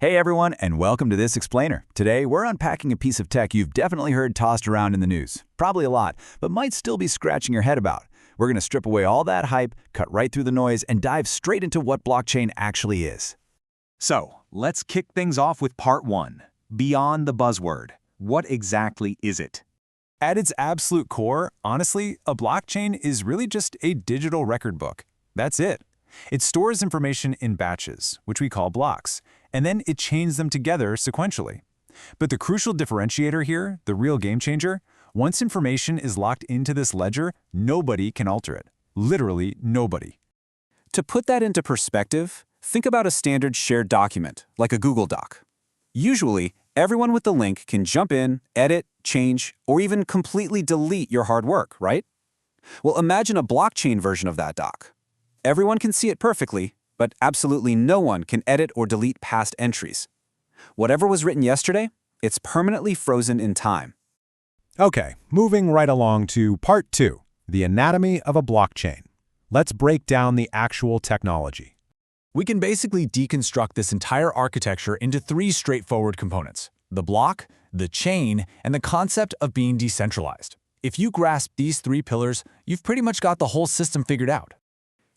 Hey everyone, and welcome to This Explainer. Today, we're unpacking a piece of tech you've definitely heard tossed around in the news. Probably a lot, but might still be scratching your head about. We're going to strip away all that hype, cut right through the noise, and dive straight into what blockchain actually is. So, let's kick things off with part 1. Beyond the buzzword. What exactly is it? At its absolute core, honestly, a blockchain is really just a digital record book. That's it. It stores information in batches, which we call blocks, and then it chains them together sequentially. But the crucial differentiator here, the real game changer, once information is locked into this ledger, nobody can alter it. Literally nobody. To put that into perspective, think about a standard shared document, like a Google Doc. Usually, everyone with the link can jump in, edit, change, or even completely delete your hard work, right? Well, imagine a blockchain version of that doc. Everyone can see it perfectly, but absolutely no one can edit or delete past entries. Whatever was written yesterday, it's permanently frozen in time. Okay, moving right along to part 2, the anatomy of a blockchain. Let's break down the actual technology. We can basically deconstruct this entire architecture into 3 straightforward components: the block, the chain, and the concept of being decentralized. If you grasp these 3 pillars, you've pretty much got the whole system figured out.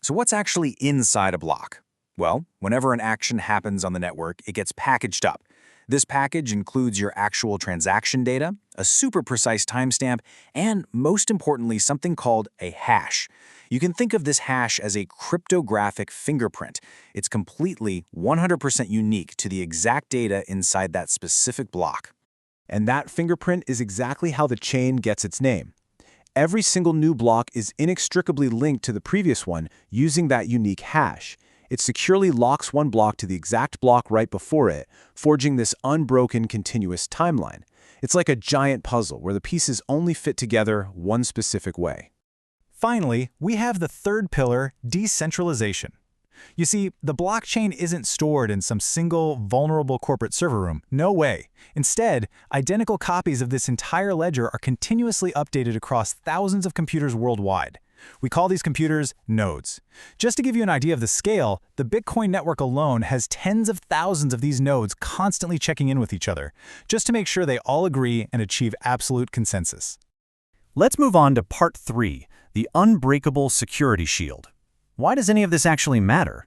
So what's actually inside a block? Well, whenever an action happens on the network, it gets packaged up. This package includes your actual transaction data, a super precise timestamp, and most importantly, something called a hash. You can think of this hash as a cryptographic fingerprint. It's completely 100% unique to the exact data inside that specific block. And that fingerprint is exactly how the chain gets its name. Every single new block is inextricably linked to the previous one using that unique hash. It securely locks one block to the exact block right before it, forging this unbroken continuous timeline. It's like a giant puzzle where the pieces only fit together one specific way. Finally, we have the 3rd pillar, decentralization. You see, the blockchain isn't stored in some single, vulnerable corporate server room. No way. Instead, identical copies of this entire ledger are continuously updated across thousands of computers worldwide. We call these computers nodes. Just to give you an idea of the scale, the Bitcoin network alone has tens of thousands of these nodes constantly checking in with each other, just to make sure they all agree and achieve absolute consensus. Let's move on to part 3, the unbreakable security shield. Why does any of this actually matter?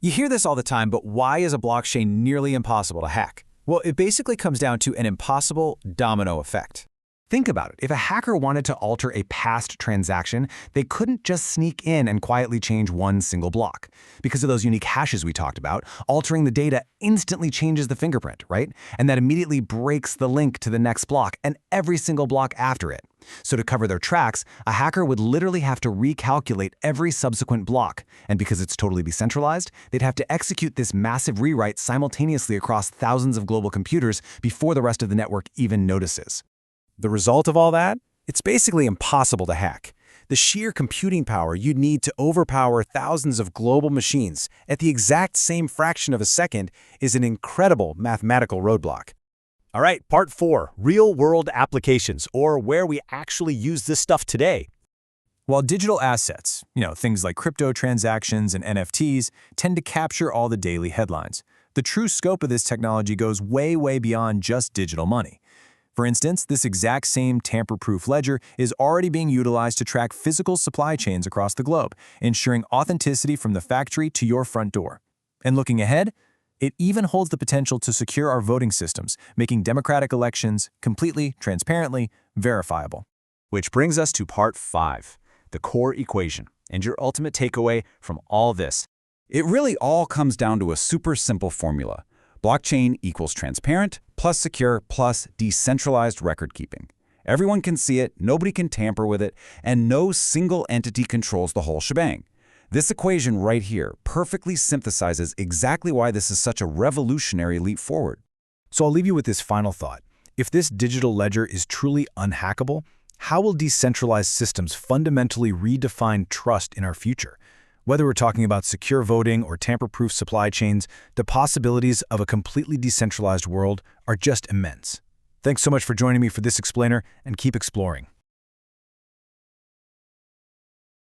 You hear this all the time, but why is a blockchain nearly impossible to hack? Well, it basically comes down to an impossible domino effect. Think about it. If a hacker wanted to alter a past transaction, they couldn't just sneak in and quietly change one single block. Because of those unique hashes we talked about, altering the data instantly changes the fingerprint, right? And that immediately breaks the link to the next block and every single block after it. So to cover their tracks, a hacker would literally have to recalculate every subsequent block. And because it's totally decentralized, they'd have to execute this massive rewrite simultaneously across thousands of global computers before the rest of the network even notices. The result of all that? It's basically impossible to hack. The sheer computing power you'd need to overpower thousands of global machines at the exact same fraction of a second is an incredible mathematical roadblock. All right, part 4, real-world applications, or where we actually use this stuff today. While digital assets, things like crypto transactions and NFTs, tend to capture all the daily headlines, the true scope of this technology goes way, way beyond just digital money. For instance, this exact same tamper-proof ledger is already being utilized to track physical supply chains across the globe, ensuring authenticity from the factory to your front door. And looking ahead, it even holds the potential to secure our voting systems, making democratic elections completely, transparently verifiable. Which brings us to part 5, the core equation, and your ultimate takeaway from all this. It really all comes down to a super simple formula. Blockchain equals transparent, plus secure, plus decentralized record keeping. Everyone can see it, nobody can tamper with it, and no single entity controls the whole shebang. This equation right here perfectly synthesizes exactly why this is such a revolutionary leap forward. So I'll leave you with this final thought. If this digital ledger is truly unhackable, how will decentralized systems fundamentally redefine trust in our future? Whether we're talking about secure voting or tamper-proof supply chains, the possibilities of a completely decentralized world are just immense. Thanks so much for joining me for This Explainer, and keep exploring.